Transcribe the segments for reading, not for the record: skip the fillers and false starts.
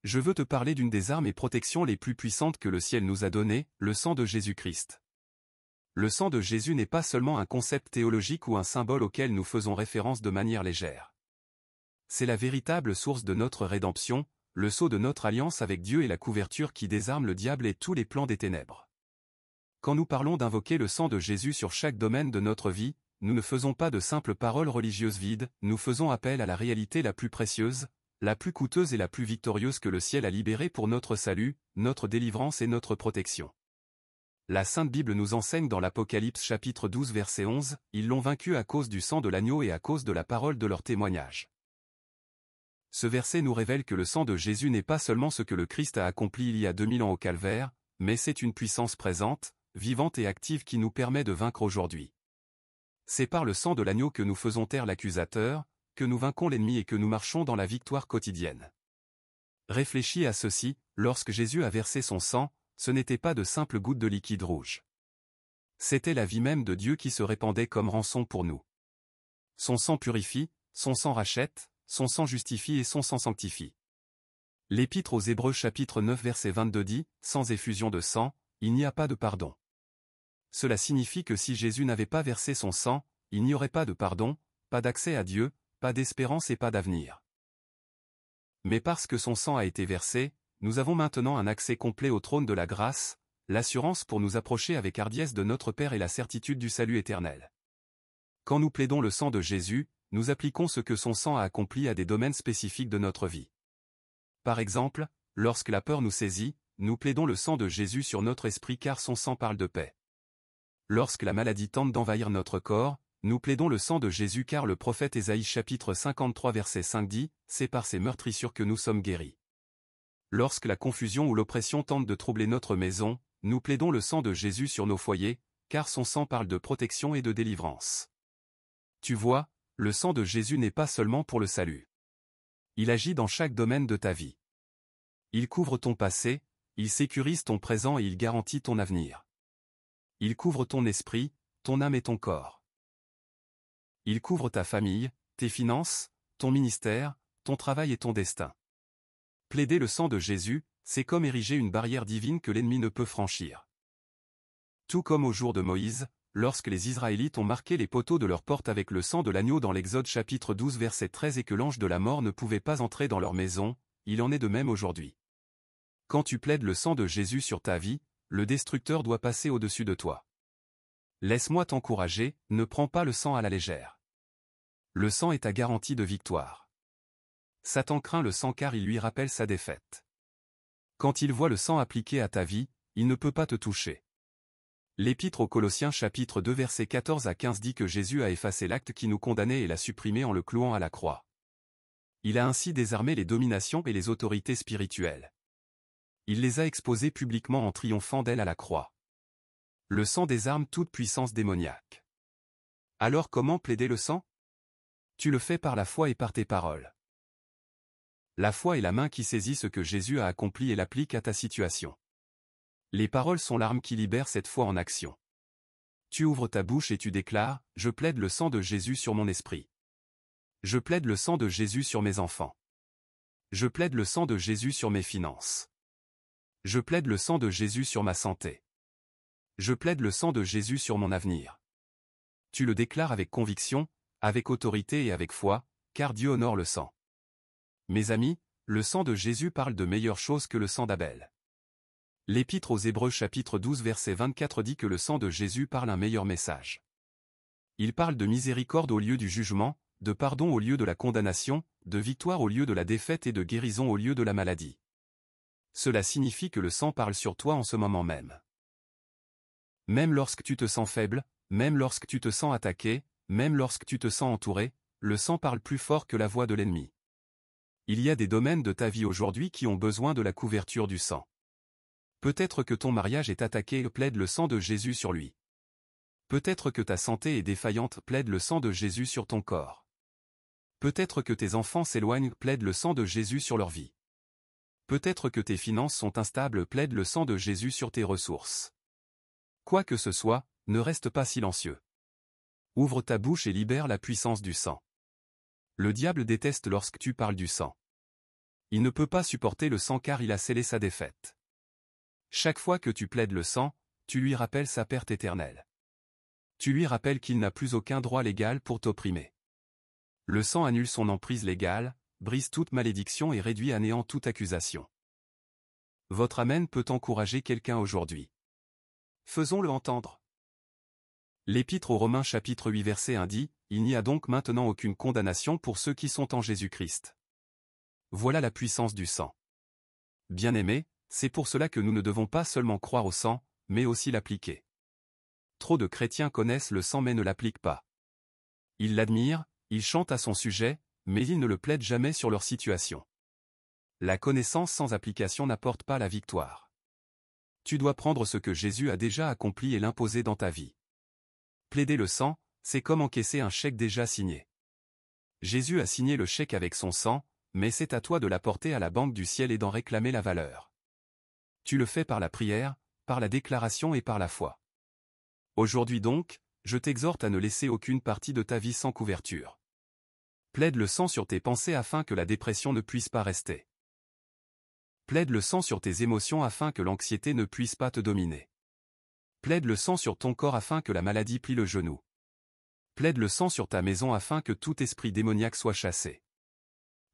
Je veux te parler d'une des armes et protections les plus puissantes que le ciel nous a données, le sang de Jésus-Christ. Le sang de Jésus n'est pas seulement un concept théologique ou un symbole auquel nous faisons référence de manière légère. C'est la véritable source de notre rédemption, le sceau de notre alliance avec Dieu et la couverture qui désarme le diable et tous les plans des ténèbres. Quand nous parlons d'invoquer le sang de Jésus sur chaque domaine de notre vie, nous ne faisons pas de simples paroles religieuses vides, nous faisons appel à la réalité la plus précieuse, la plus coûteuse et la plus victorieuse que le ciel a libérée pour notre salut, notre délivrance et notre protection. La Sainte Bible nous enseigne dans l'Apocalypse chapitre 12 verset 11, « Ils l'ont vaincu à cause du sang de l'agneau et à cause de la parole de leur témoignage. » Ce verset nous révèle que le sang de Jésus n'est pas seulement ce que le Christ a accompli il y a 2000 ans au calvaire, mais c'est une puissance présente, vivante et active qui nous permet de vaincre aujourd'hui. C'est par le sang de l'agneau que nous faisons taire l'accusateur, que nous vainquons l'ennemi et que nous marchons dans la victoire quotidienne. Réfléchis à ceci, lorsque Jésus a versé son sang, ce n'était pas de simples gouttes de liquide rouge. C'était la vie même de Dieu qui se répandait comme rançon pour nous. Son sang purifie, son sang rachète, son sang justifie et son sang sanctifie. L'Épître aux Hébreux chapitre 9 verset 22 dit, « Sans effusion de sang, il n'y a pas de pardon. » Cela signifie que si Jésus n'avait pas versé son sang, il n'y aurait pas de pardon, pas d'accès à Dieu, pas d'espérance et pas d'avenir. Mais parce que son sang a été versé, nous avons maintenant un accès complet au trône de la grâce, l'assurance pour nous approcher avec hardiesse de notre Père et la certitude du salut éternel. Quand nous plaidons le sang de Jésus, nous appliquons ce que son sang a accompli à des domaines spécifiques de notre vie. Par exemple, lorsque la peur nous saisit, nous plaidons le sang de Jésus sur notre esprit car son sang parle de paix. Lorsque la maladie tente d'envahir notre corps, nous plaidons le sang de Jésus car le prophète Ésaïe chapitre 53 verset 5 dit, « C'est par ses meurtrissures que nous sommes guéris. » Lorsque la confusion ou l'oppression tente de troubler notre maison, nous plaidons le sang de Jésus sur nos foyers, car son sang parle de protection et de délivrance. Tu vois, le sang de Jésus n'est pas seulement pour le salut. Il agit dans chaque domaine de ta vie. Il couvre ton passé, il sécurise ton présent et il garantit ton avenir. Il couvre ton esprit, ton âme et ton corps. Il couvre ta famille, tes finances, ton ministère, ton travail et ton destin. Plaider le sang de Jésus, c'est comme ériger une barrière divine que l'ennemi ne peut franchir. Tout comme au jour de Moïse, lorsque les Israélites ont marqué les poteaux de leur porte avec le sang de l'agneau dans l'Exode chapitre 12 verset 13 et que l'ange de la mort ne pouvait pas entrer dans leur maison, il en est de même aujourd'hui. Quand tu plaides le sang de Jésus sur ta vie, le destructeur doit passer au-dessus de toi. Laisse-moi t'encourager, ne prends pas le sang à la légère. Le sang est ta garantie de victoire. Satan craint le sang car il lui rappelle sa défaite. Quand il voit le sang appliqué à ta vie, il ne peut pas te toucher. L'Épître aux Colossiens chapitre 2 versets 14 à 15 dit que Jésus a effacé l'acte qui nous condamnait et l'a supprimé en le clouant à la croix. Il a ainsi désarmé les dominations et les autorités spirituelles. Il les a exposées publiquement en triomphant d'elles à la croix. Le sang désarme toute puissance démoniaque. Alors comment plaider le sang? Tu le fais par la foi et par tes paroles. La foi est la main qui saisit ce que Jésus a accompli et l'applique à ta situation. Les paroles sont l'arme qui libère cette foi en action. Tu ouvres ta bouche et tu déclares, « Je plaide le sang de Jésus sur mon esprit. Je plaide le sang de Jésus sur mes enfants. Je plaide le sang de Jésus sur mes finances. Je plaide le sang de Jésus sur ma santé. Je plaide le sang de Jésus sur mon avenir. » Tu le déclares avec conviction, avec autorité et avec foi, car Dieu honore le sang. Mes amis, le sang de Jésus parle de meilleures choses que le sang d'Abel. L'Épître aux Hébreux chapitre 12 verset 24 dit que le sang de Jésus parle un meilleur message. Il parle de miséricorde au lieu du jugement, de pardon au lieu de la condamnation, de victoire au lieu de la défaite et de guérison au lieu de la maladie. Cela signifie que le sang parle sur toi en ce moment même. Même lorsque tu te sens faible, même lorsque tu te sens attaqué, même lorsque tu te sens entouré, le sang parle plus fort que la voix de l'ennemi. Il y a des domaines de ta vie aujourd'hui qui ont besoin de la couverture du sang. Peut-être que ton mariage est attaqué et plaide le sang de Jésus sur lui. Peut-être que ta santé est défaillante, plaide le sang de Jésus sur ton corps. Peut-être que tes enfants s'éloignent, plaide le sang de Jésus sur leur vie. Peut-être que tes finances sont instables, plaide le sang de Jésus sur tes ressources. Quoi que ce soit, ne reste pas silencieux. Ouvre ta bouche et libère la puissance du sang. Le diable déteste lorsque tu parles du sang. Il ne peut pas supporter le sang car il a scellé sa défaite. Chaque fois que tu plaides le sang, tu lui rappelles sa perte éternelle. Tu lui rappelles qu'il n'a plus aucun droit légal pour t'opprimer. Le sang annule son emprise légale, brise toute malédiction et réduit à néant toute accusation. Votre Amen peut encourager quelqu'un aujourd'hui. Faisons-le entendre. L'Épître aux Romains chapitre 8 verset 1 dit, « Il n'y a donc maintenant aucune condamnation pour ceux qui sont en Jésus-Christ. » Voilà la puissance du sang. Bien-aimés, c'est pour cela que nous ne devons pas seulement croire au sang, mais aussi l'appliquer. Trop de chrétiens connaissent le sang mais ne l'appliquent pas. Ils l'admirent, ils chantent à son sujet, mais ils ne le plaident jamais sur leur situation. La connaissance sans application n'apporte pas la victoire. Tu dois prendre ce que Jésus a déjà accompli et l'imposer dans ta vie. Plaider le sang, c'est comme encaisser un chèque déjà signé. Jésus a signé le chèque avec son sang, mais c'est à toi de l'apporter à la banque du ciel et d'en réclamer la valeur. Tu le fais par la prière, par la déclaration et par la foi. Aujourd'hui donc, je t'exhorte à ne laisser aucune partie de ta vie sans couverture. Plaide le sang sur tes pensées afin que la dépression ne puisse pas rester. Plaide le sang sur tes émotions afin que l'anxiété ne puisse pas te dominer. Plaide le sang sur ton corps afin que la maladie plie le genou. Plaide le sang sur ta maison afin que tout esprit démoniaque soit chassé.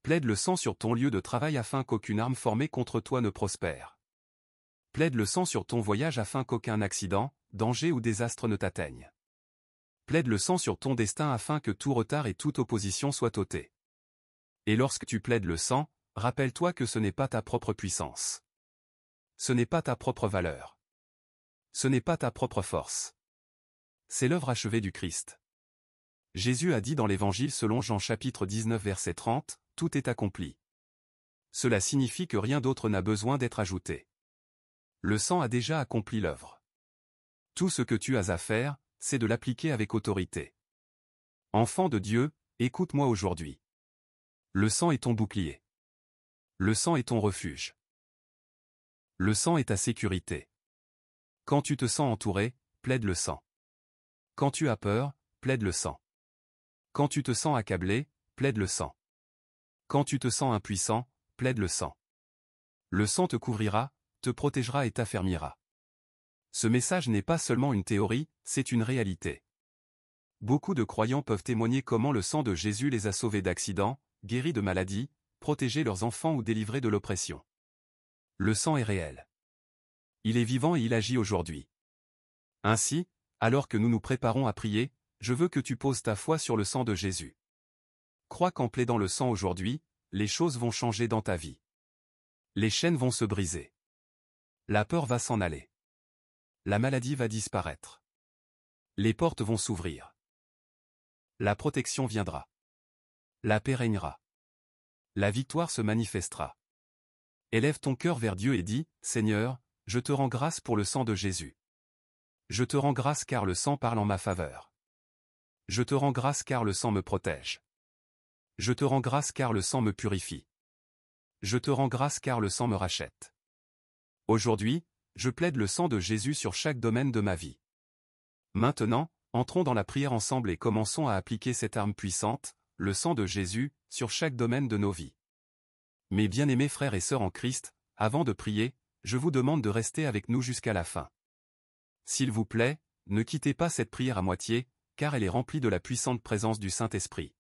Plaide le sang sur ton lieu de travail afin qu'aucune arme formée contre toi ne prospère. Plaide le sang sur ton voyage afin qu'aucun accident, danger ou désastre ne t'atteigne. Plaide le sang sur ton destin afin que tout retard et toute opposition soient ôtés. Et lorsque tu plaides le sang, rappelle-toi que ce n'est pas ta propre puissance. Ce n'est pas ta propre valeur. Ce n'est pas ta propre force. C'est l'œuvre achevée du Christ. Jésus a dit dans l'Évangile selon Jean chapitre 19 verset 30, « Tout est accompli ». Cela signifie que rien d'autre n'a besoin d'être ajouté. Le sang a déjà accompli l'œuvre. Tout ce que tu as à faire, c'est de l'appliquer avec autorité. Enfant de Dieu, écoute-moi aujourd'hui. Le sang est ton bouclier. Le sang est ton refuge. Le sang est ta sécurité. Quand tu te sens entouré, plaide le sang. Quand tu as peur, plaide le sang. Quand tu te sens accablé, plaide le sang. Quand tu te sens impuissant, plaide le sang. Le sang te couvrira, te protégera et t'affermira. Ce message n'est pas seulement une théorie, c'est une réalité. Beaucoup de croyants peuvent témoigner comment le sang de Jésus les a sauvés d'accidents, guéris de maladies, protégé leurs enfants ou délivrés de l'oppression. Le sang est réel. Il est vivant et il agit aujourd'hui. Ainsi, alors que nous nous préparons à prier, je veux que tu poses ta foi sur le sang de Jésus. Crois qu'en plaidant le sang aujourd'hui, les choses vont changer dans ta vie. Les chaînes vont se briser. La peur va s'en aller. La maladie va disparaître. Les portes vont s'ouvrir. La protection viendra. La paix régnera. La victoire se manifestera. Élève ton cœur vers Dieu et dis, « Seigneur, je te rends grâce pour le sang de Jésus. Je te rends grâce car le sang parle en ma faveur. Je te rends grâce car le sang me protège. Je te rends grâce car le sang me purifie. Je te rends grâce car le sang me rachète. Aujourd'hui, je plaide le sang de Jésus sur chaque domaine de ma vie. Maintenant, entrons dans la prière ensemble et commençons à appliquer cette arme puissante, le sang de Jésus, sur chaque domaine de nos vies. Mes bien-aimés frères et sœurs en Christ, avant de prier, je vous demande de rester avec nous jusqu'à la fin. S'il vous plaît, ne quittez pas cette prière à moitié, car elle est remplie de la puissante présence du Saint-Esprit.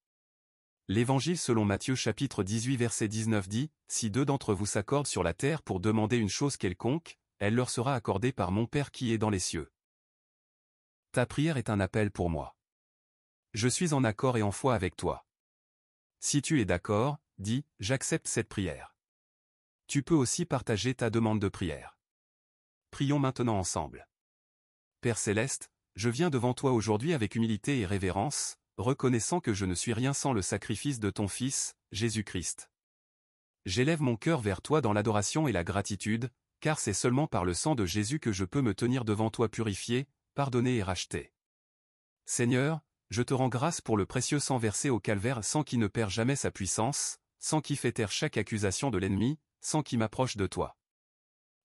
L'Évangile selon Matthieu chapitre 18 verset 19 dit, « Si deux d'entre vous s'accordent sur la terre pour demander une chose quelconque, elle leur sera accordée par mon Père qui est dans les cieux. » Ta prière est un appel pour moi. Je suis en accord et en foi avec toi. Si tu es d'accord, dis, « J'accepte cette prière. » Tu peux aussi partager ta demande de prière. Prions maintenant ensemble. Père Céleste, je viens devant toi aujourd'hui avec humilité et révérence, reconnaissant que je ne suis rien sans le sacrifice de ton Fils, Jésus-Christ. J'élève mon cœur vers toi dans l'adoration et la gratitude, car c'est seulement par le sang de Jésus que je peux me tenir devant toi purifié, pardonné et racheté. Seigneur, je te rends grâce pour le précieux sang versé au calvaire, sang qui ne perd jamais sa puissance, sang qui fait taire chaque accusation de l'ennemi, sang qui m'approche de toi.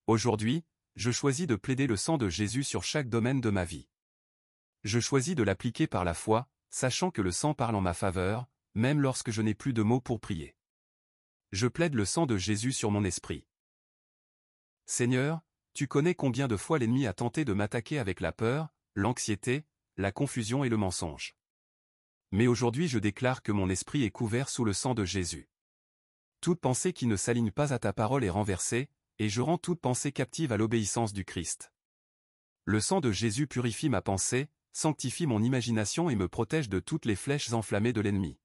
Aujourd'hui, je choisis de plaider le sang de Jésus sur chaque domaine de ma vie. Je choisis de l'appliquer par la foi, sachant que le sang parle en ma faveur, même lorsque je n'ai plus de mots pour prier. Je plaide le sang de Jésus sur mon esprit. Seigneur, tu connais combien de fois l'ennemi a tenté de m'attaquer avec la peur, l'anxiété, la confusion et le mensonge. Mais aujourd'hui je déclare que mon esprit est couvert sous le sang de Jésus. Toute pensée qui ne s'aligne pas à ta parole est renversée, et je rends toute pensée captive à l'obéissance du Christ. Le sang de Jésus purifie ma pensée, sanctifie mon imagination et me protège de toutes les flèches enflammées de l'ennemi.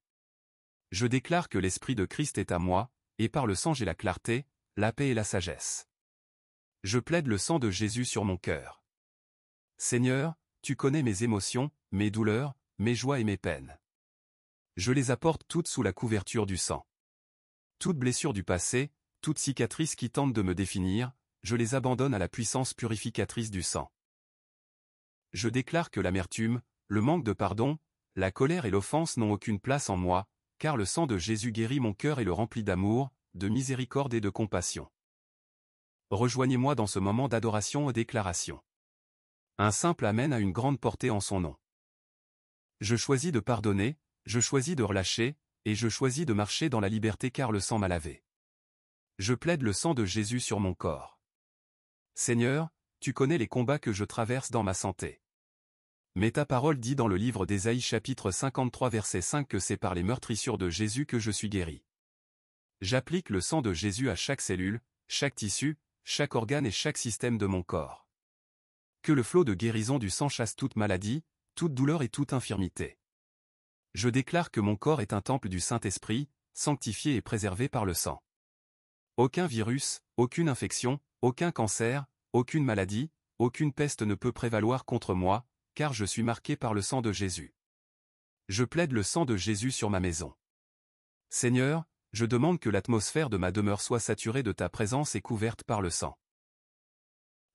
Je déclare que l'Esprit de Christ est à moi, et par le sang j'ai la clarté, la paix et la sagesse. Je plaide le sang de Jésus sur mon cœur. Seigneur, tu connais mes émotions, mes douleurs, mes joies et mes peines. Je les apporte toutes sous la couverture du sang. Toute blessure du passé, toute cicatrice qui tente de me définir, je les abandonne à la puissance purificatrice du sang. Je déclare que l'amertume, le manque de pardon, la colère et l'offense n'ont aucune place en moi, car le sang de Jésus guérit mon cœur et le remplit d'amour, de miséricorde et de compassion. Rejoignez-moi dans ce moment d'adoration et déclaration. Un simple Amen a une grande portée en son nom. Je choisis de pardonner, je choisis de relâcher, et je choisis de marcher dans la liberté car le sang m'a lavé. Je plaide le sang de Jésus sur mon corps. Seigneur, tu connais les combats que je traverse dans ma santé. Mais ta parole dit dans le livre d'Ésaïe chapitre 53 verset 5 que c'est par les meurtrissures de Jésus que je suis guéri. J'applique le sang de Jésus à chaque cellule, chaque tissu, chaque organe et chaque système de mon corps. Que le flot de guérison du sang chasse toute maladie, toute douleur et toute infirmité. Je déclare que mon corps est un temple du Saint-Esprit, sanctifié et préservé par le sang. Aucun virus, aucune infection, aucun cancer, aucune maladie, aucune peste ne peut prévaloir contre moi, car je suis marqué par le sang de Jésus. Je plaide le sang de Jésus sur ma maison. Seigneur, je demande que l'atmosphère de ma demeure soit saturée de ta présence et couverte par le sang.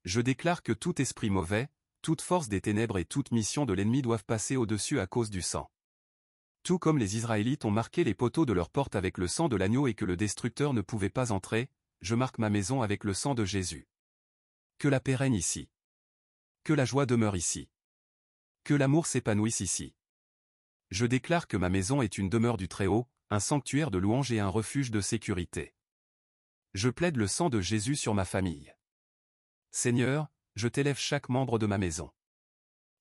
Je déclare que tout esprit mauvais, toute force des ténèbres et toute mission de l'ennemi doivent passer au-dessus à cause du sang. Tout comme les Israélites ont marqué les poteaux de leur porte avec le sang de l'agneau et que le destructeur ne pouvait pas entrer, je marque ma maison avec le sang de Jésus. Que la paix règne ici. Que la joie demeure ici. Que l'amour s'épanouisse ici. Je déclare que ma maison est une demeure du Très-Haut, un sanctuaire de louange et un refuge de sécurité. Je plaide le sang de Jésus sur ma famille. Seigneur, je t'élève chaque membre de ma maison.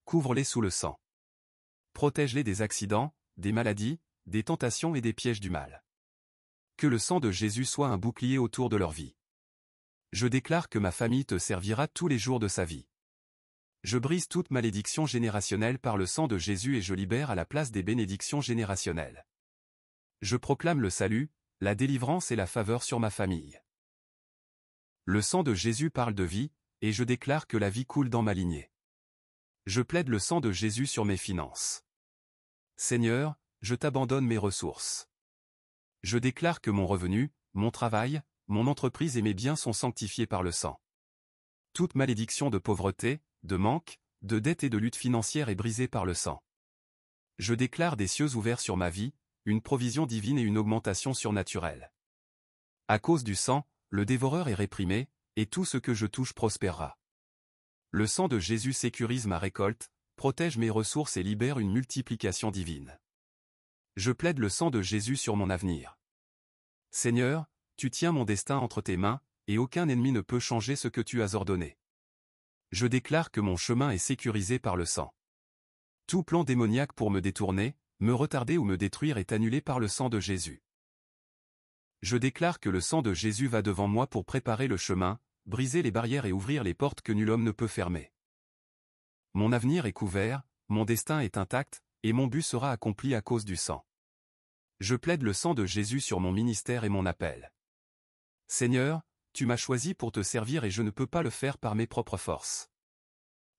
Couvre-les sous le sang. Protège-les des accidents, des maladies, des tentations et des pièges du mal. Que le sang de Jésus soit un bouclier autour de leur vie. Je déclare que ma famille te servira tous les jours de sa vie. Je brise toute malédiction générationnelle par le sang de Jésus et je libère à la place des bénédictions générationnelles. Je proclame le salut, la délivrance et la faveur sur ma famille. Le sang de Jésus parle de vie, et je déclare que la vie coule dans ma lignée. Je plaide le sang de Jésus sur mes finances. Seigneur, je t'abandonne mes ressources. Je déclare que mon revenu, mon travail, mon entreprise et mes biens sont sanctifiés par le sang. Toute malédiction de pauvreté, de manque, de dette et de lutte financière est brisée par le sang. Je déclare des cieux ouverts sur ma vie, une provision divine et une augmentation surnaturelle. À cause du sang, le dévoreur est réprimé, et tout ce que je touche prospérera. Le sang de Jésus sécurise ma récolte, protège mes ressources et libère une multiplication divine. Je plaide le sang de Jésus sur mon avenir. Seigneur, tu tiens mon destin entre tes mains, et aucun ennemi ne peut changer ce que tu as ordonné. Je déclare que mon chemin est sécurisé par le sang. Tout plan démoniaque pour me détourner, me retarder ou me détruire est annulé par le sang de Jésus. Je déclare que le sang de Jésus va devant moi pour préparer le chemin, briser les barrières et ouvrir les portes que nul homme ne peut fermer. Mon avenir est couvert, mon destin est intact, et mon but sera accompli à cause du sang. Je plaide le sang de Jésus sur mon ministère et mon appel. Seigneur, tu m'as choisi pour te servir et je ne peux pas le faire par mes propres forces.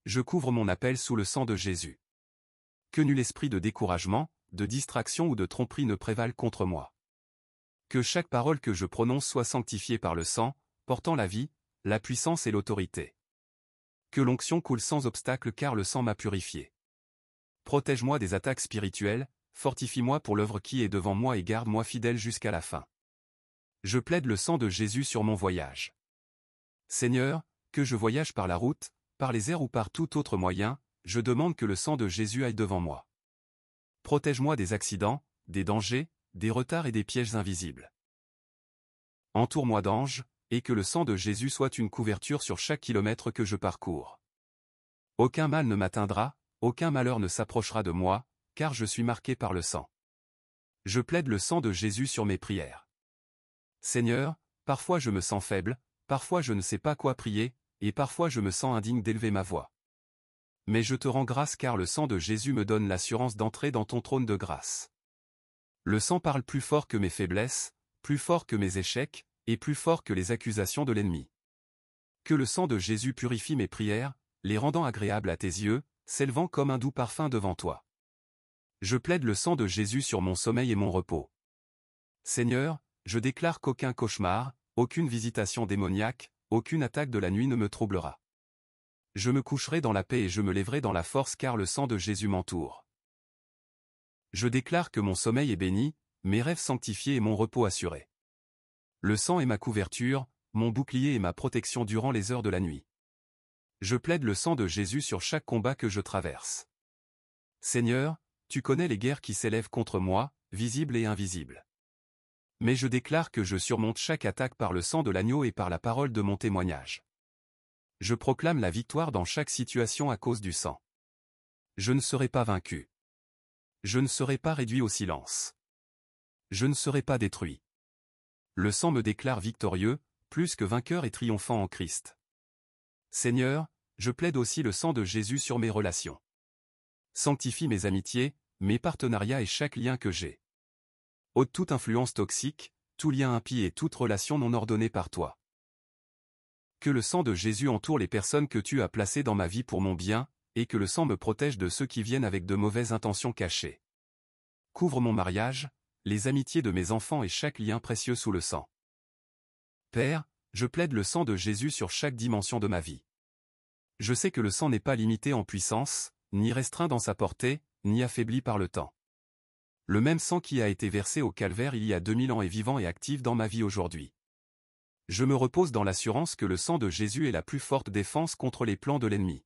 Je couvre mon appel sous le sang de Jésus. Que nul esprit de découragement, de distraction ou de tromperie ne prévale contre moi. Que chaque parole que je prononce soit sanctifiée par le sang, portant la vie, la puissance et l'autorité. Que l'onction coule sans obstacle car le sang m'a purifié. Protège-moi des attaques spirituelles, fortifie-moi pour l'œuvre qui est devant moi et garde-moi fidèle jusqu'à la fin. Je plaide le sang de Jésus sur mon voyage. Seigneur, que je voyage par la route, par les airs ou par tout autre moyen, je demande que le sang de Jésus aille devant moi. Protège-moi des accidents, des dangers, des retards et des pièges invisibles. entoure-moi d'anges, et que le sang de Jésus soit une couverture sur chaque kilomètre que je parcours. Aucun mal ne m'atteindra, aucun malheur ne s'approchera de moi, car je suis marqué par le sang. Je plaide le sang de Jésus sur mes prières. Seigneur, parfois je me sens faible, parfois je ne sais pas quoi prier, et parfois je me sens indigne d'élever ma voix. Mais je te rends grâce car le sang de Jésus me donne l'assurance d'entrer dans ton trône de grâce. Le sang parle plus fort que mes faiblesses, plus fort que mes échecs, et plus fort que les accusations de l'ennemi. Que le sang de Jésus purifie mes prières, les rendant agréables à tes yeux, s'élevant comme un doux parfum devant toi. Je plaide le sang de Jésus sur mon sommeil et mon repos. Seigneur, je déclare qu'aucun cauchemar, aucune visitation démoniaque, aucune attaque de la nuit ne me troublera. Je me coucherai dans la paix et je me lèverai dans la force car le sang de Jésus m'entoure. Je déclare que mon sommeil est béni, mes rêves sanctifiés et mon repos assuré. Le sang est ma couverture, mon bouclier et ma protection durant les heures de la nuit. Je plaide le sang de Jésus sur chaque combat que je traverse. Seigneur, tu connais les guerres qui s'élèvent contre moi, visibles et invisibles. Mais je déclare que je surmonte chaque attaque par le sang de l'agneau et par la parole de mon témoignage. Je proclame la victoire dans chaque situation à cause du sang. Je ne serai pas vaincu. Je ne serai pas réduit au silence. Je ne serai pas détruit. Le sang me déclare victorieux, plus que vainqueur et triomphant en Christ. Seigneur, je plaide aussi le sang de Jésus sur mes relations. Sanctifie mes amitiés, mes partenariats et chaque lien que j'ai. Ôte toute influence toxique, tout lien impie et toute relation non ordonnée par toi. Que le sang de Jésus entoure les personnes que tu as placées dans ma vie pour mon bien, et que le sang me protège de ceux qui viennent avec de mauvaises intentions cachées. Couvre mon mariage, les amitiés de mes enfants et chaque lien précieux sous le sang. Père, je plaide le sang de Jésus sur chaque dimension de ma vie. Je sais que le sang n'est pas limité en puissance, ni restreint dans sa portée, ni affaibli par le temps. Le même sang qui a été versé au calvaire il y a 2000 ans est vivant et actif dans ma vie aujourd'hui. Je me repose dans l'assurance que le sang de Jésus est la plus forte défense contre les plans de l'ennemi.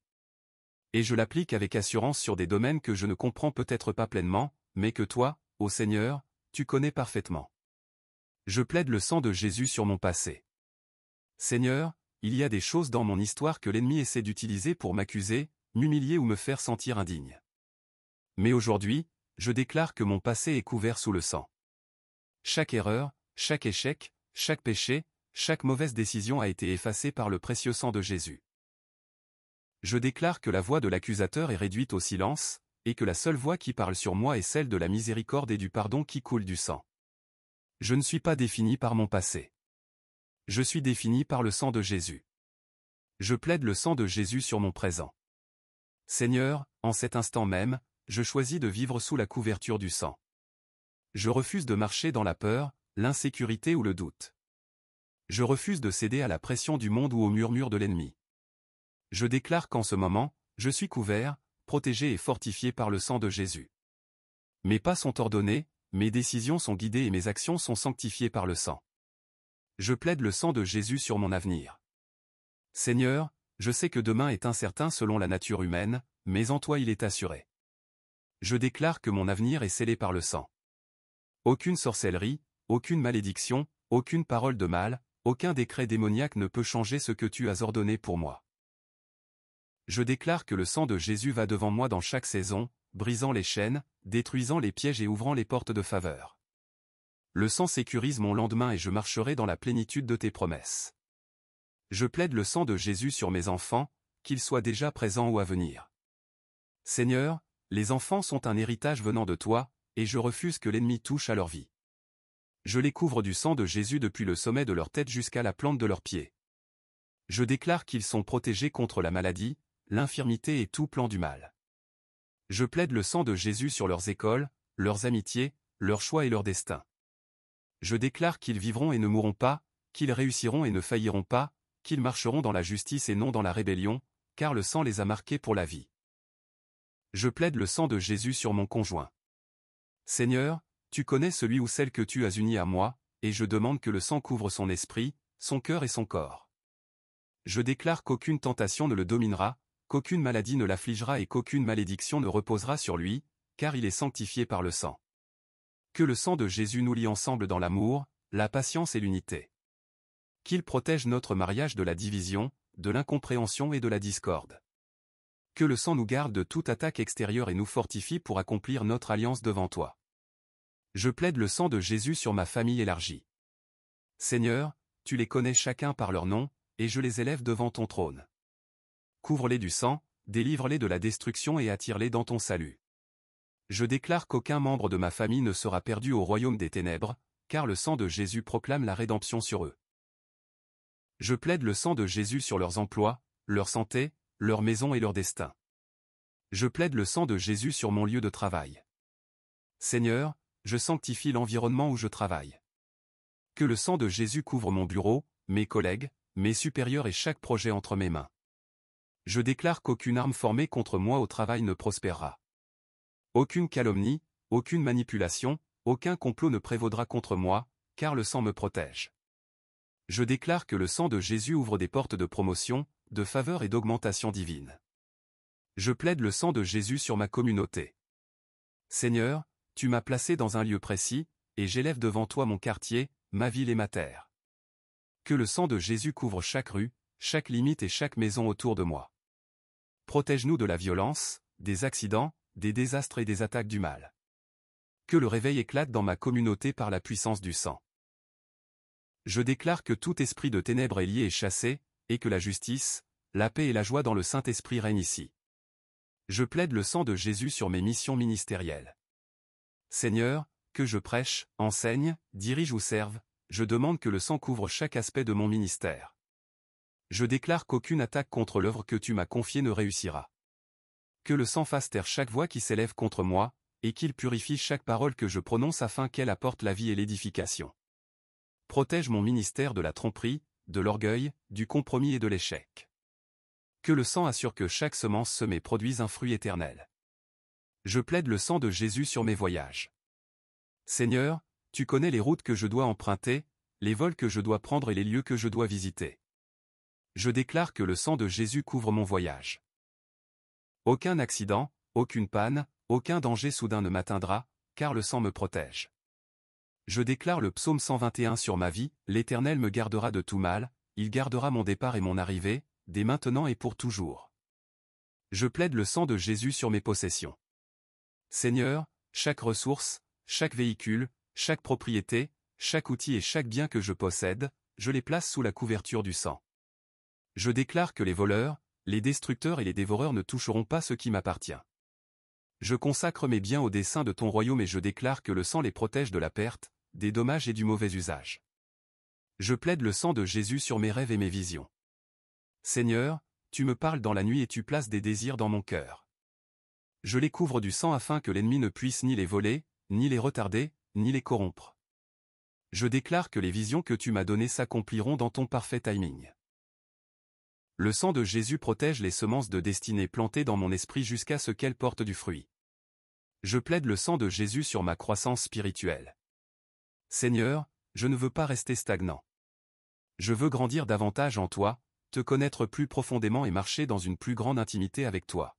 Et je l'applique avec assurance sur des domaines que je ne comprends peut-être pas pleinement, mais que toi, ô Seigneur, tu connais parfaitement. Je plaide le sang de Jésus sur mon passé. Seigneur, il y a des choses dans mon histoire que l'ennemi essaie d'utiliser pour m'accuser, m'humilier ou me faire sentir indigne. Mais aujourd'hui, je déclare que mon passé est couvert sous le sang. Chaque erreur, chaque échec, chaque péché, chaque mauvaise décision a été effacée par le précieux sang de Jésus. Je déclare que la voix de l'accusateur est réduite au silence, et que la seule voix qui parle sur moi est celle de la miséricorde et du pardon qui coule du sang. Je ne suis pas défini par mon passé. Je suis défini par le sang de Jésus. Je plaide le sang de Jésus sur mon présent. Seigneur, en cet instant même, je choisis de vivre sous la couverture du sang. Je refuse de marcher dans la peur, l'insécurité ou le doute. Je refuse de céder à la pression du monde ou au murmure de l'ennemi. Je déclare qu'en ce moment, je suis couvert, protégé et fortifié par le sang de Jésus. Mes pas sont ordonnés, mes décisions sont guidées et mes actions sont sanctifiées par le sang. Je plaide le sang de Jésus sur mon avenir. Seigneur, je sais que demain est incertain selon la nature humaine, mais en toi il est assuré. Je déclare que mon avenir est scellé par le sang. Aucune sorcellerie, aucune malédiction, aucune parole de mal, aucun décret démoniaque ne peut changer ce que tu as ordonné pour moi. Je déclare que le sang de Jésus va devant moi dans chaque saison, brisant les chaînes, détruisant les pièges et ouvrant les portes de faveur. Le sang sécurise mon lendemain et je marcherai dans la plénitude de tes promesses. Je plaide le sang de Jésus sur mes enfants, qu'ils soient déjà présents ou à venir. Seigneur, les enfants sont un héritage venant de toi, et je refuse que l'ennemi touche à leur vie. Je les couvre du sang de Jésus depuis le sommet de leur tête jusqu'à la plante de leurs pieds. Je déclare qu'ils sont protégés contre la maladie, l'infirmité et tout plan du mal. Je plaide le sang de Jésus sur leurs écoles, leurs amitiés, leurs choix et leur destin. Je déclare qu'ils vivront et ne mourront pas, qu'ils réussiront et ne failliront pas, qu'ils marcheront dans la justice et non dans la rébellion, car le sang les a marqués pour la vie. Je plaide le sang de Jésus sur mon conjoint. Seigneur, tu connais celui ou celle que tu as uni à moi, et je demande que le sang couvre son esprit, son cœur et son corps. Je déclare qu'aucune tentation ne le dominera, qu'aucune maladie ne l'affligera et qu'aucune malédiction ne reposera sur lui, car il est sanctifié par le sang. Que le sang de Jésus nous lie ensemble dans l'amour, la patience et l'unité. Qu'il protège notre mariage de la division, de l'incompréhension et de la discorde. Que le sang nous garde de toute attaque extérieure et nous fortifie pour accomplir notre alliance devant toi. Je plaide le sang de Jésus sur ma famille élargie. Seigneur, tu les connais chacun par leur nom, et je les élève devant ton trône. Couvre-les du sang, délivre-les de la destruction et attire-les dans ton salut. Je déclare qu'aucun membre de ma famille ne sera perdu au royaume des ténèbres, car le sang de Jésus proclame la rédemption sur eux. Je plaide le sang de Jésus sur leurs emplois, leur santé, leur maison et leur destin. Je plaide le sang de Jésus sur mon lieu de travail. Seigneur, je sanctifie l'environnement où je travaille. Que le sang de Jésus couvre mon bureau, mes collègues, mes supérieurs et chaque projet entre mes mains. Je déclare qu'aucune arme formée contre moi au travail ne prospérera. Aucune calomnie, aucune manipulation, aucun complot ne prévaudra contre moi, car le sang me protège. Je déclare que le sang de Jésus ouvre des portes de promotion, de faveur et d'augmentation divine. Je plaide le sang de Jésus sur ma communauté. Seigneur, tu m'as placé dans un lieu précis, et j'élève devant toi mon quartier, ma ville et ma terre. Que le sang de Jésus couvre chaque rue, chaque limite et chaque maison autour de moi. Protège-nous de la violence, des accidents, des désastres et des attaques du mal. Que le réveil éclate dans ma communauté par la puissance du sang. Je déclare que tout esprit de ténèbres est lié et chassé, et que la justice, la paix et la joie dans le Saint-Esprit règnent ici. Je plaide le sang de Jésus sur mes missions ministérielles. Seigneur, que je prêche, enseigne, dirige ou serve, je demande que le sang couvre chaque aspect de mon ministère. Je déclare qu'aucune attaque contre l'œuvre que tu m'as confiée ne réussira. Que le sang fasse taire chaque voix qui s'élève contre moi, et qu'il purifie chaque parole que je prononce afin qu'elle apporte la vie et l'édification. Protège mon ministère de la tromperie, de l'orgueil, du compromis et de l'échec. Que le sang assure que chaque semence semée produise un fruit éternel. Je plaide le sang de Jésus sur mes voyages. Seigneur, tu connais les routes que je dois emprunter, les vols que je dois prendre et les lieux que je dois visiter. Je déclare que le sang de Jésus couvre mon voyage. Aucun accident, aucune panne, aucun danger soudain ne m'atteindra, car le sang me protège. Je déclare le psaume 121 sur ma vie, l'Éternel me gardera de tout mal, il gardera mon départ et mon arrivée, dès maintenant et pour toujours. Je plaide le sang de Jésus sur mes possessions. Seigneur, chaque ressource, chaque véhicule, chaque propriété, chaque outil et chaque bien que je possède, je les place sous la couverture du sang. Je déclare que les voleurs, les destructeurs et les dévoreurs ne toucheront pas ce qui m'appartient. Je consacre mes biens au dessein de ton royaume et je déclare que le sang les protège de la perte, des dommages et du mauvais usage. Je plaide le sang de Jésus sur mes rêves et mes visions. Seigneur, tu me parles dans la nuit et tu places des désirs dans mon cœur. Je les couvre du sang afin que l'ennemi ne puisse ni les voler, ni les retarder, ni les corrompre. Je déclare que les visions que tu m'as données s'accompliront dans ton parfait timing. Le sang de Jésus protège les semences de destinée plantées dans mon esprit jusqu'à ce qu'elles portent du fruit. Je plaide le sang de Jésus sur ma croissance spirituelle. Seigneur, je ne veux pas rester stagnant. Je veux grandir davantage en toi, te connaître plus profondément et marcher dans une plus grande intimité avec toi.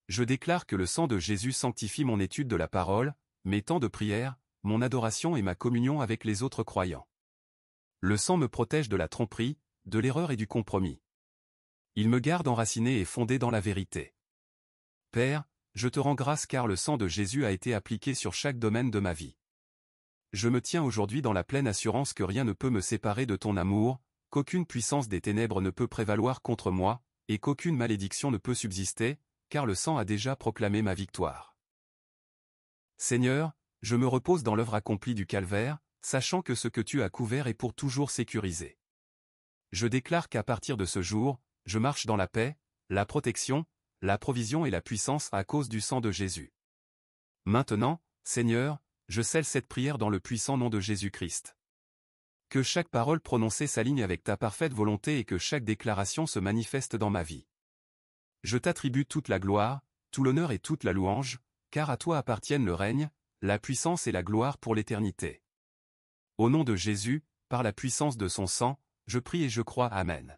Je déclare que le sang de Jésus sanctifie mon étude de la parole, mes temps de prière, mon adoration et ma communion avec les autres croyants. Le sang me protège de la tromperie, de l'erreur et du compromis. Il me garde enraciné et fondé dans la vérité. Père, je te rends grâce car le sang de Jésus a été appliqué sur chaque domaine de ma vie. Je me tiens aujourd'hui dans la pleine assurance que rien ne peut me séparer de ton amour, qu'aucune puissance des ténèbres ne peut prévaloir contre moi, et qu'aucune malédiction ne peut subsister, car le sang a déjà proclamé ma victoire. Seigneur, je me repose dans l'œuvre accomplie du calvaire, sachant que ce que tu as couvert est pour toujours sécurisé. Je déclare qu'à partir de ce jour, je marche dans la paix, la protection, la provision et la puissance à cause du sang de Jésus. Maintenant, Seigneur, je scelle cette prière dans le puissant nom de Jésus-Christ. Que chaque parole prononcée s'aligne avec ta parfaite volonté et que chaque déclaration se manifeste dans ma vie. Je t'attribue toute la gloire, tout l'honneur et toute la louange, car à toi appartiennent le règne, la puissance et la gloire pour l'éternité. Au nom de Jésus, par la puissance de son sang, je prie et je crois. Amen.